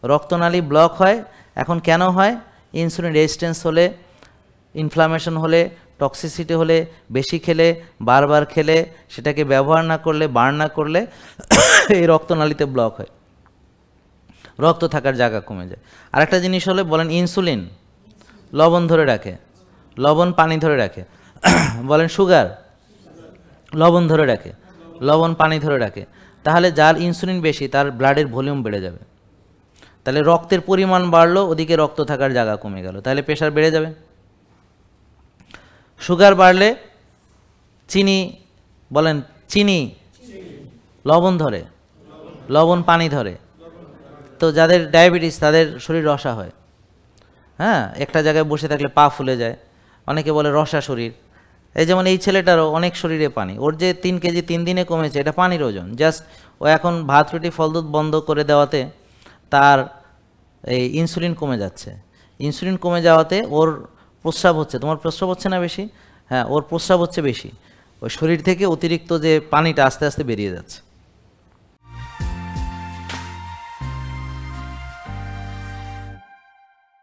রক্তনালী ব্লক হয়। এখন কেন হয়? ইনসুলিন রেজিস্ট্যান্স হলে, ইনফ্লামেশন হলে, টক্সিসিটি হলে, বেশি খেলে, বারবার খেলে, সেটাকে ব্যবহার না করলে, বার্ন না করলে এই রক্তনালীতে ব্লক হয়, রক্ত থাকার জায়গা কমে যায়। আরেকটা জিনিস হলে বলেন ইনসুলিন লবণ ধরে রাখে, লবণ পানি ধরে রাখে। বলেন সুগার লবণ ধরে রাখে, লবণ পানি ধরে রাখে। তাহলে যার ইনসুলিন বেশি তার ব্লাডের ভলিউম বেড়ে যাবে, তাহলে রক্তের পরিমাণ বাড়লো, ওদিকে রক্ত থাকার জায়গা কমে গেল, তাহলে প্রেশার বেড়ে যাবে। সুগার বাড়লে চিনি, বলেন চিনি লবণ ধরে, লবণ পানি ধরে। তো যাদের ডায়াবেটিস তাদের শরীর রসা হয়, হ্যাঁ, একটা জায়গায় বসে থাকলে পা ফুলে যায়, অনেকে বলে রসা শরীর। এই যেমন এই ছেলেটারও অনেক শরীরে পানি, ওর যে 3 কেজি 3 দিনে কমেছে, এটা পানির ওজন। জাস্ট ও এখন ভাত রুটি ফল দুধ বন্ধ করে দেওয়াতে তার এই ইনসুলিন কমে যাচ্ছে। ইনসুলিন কমে যাওয়াতে ওর প্রস্রাব হচ্ছে, তোমার প্রস্রাব হচ্ছে না বেশি? হ্যাঁ, ওর প্রস্রাব হচ্ছে বেশি, ওই শরীর থেকে অতিরিক্ত যে পানিটা আস্তে আস্তে বেরিয়ে যাচ্ছে।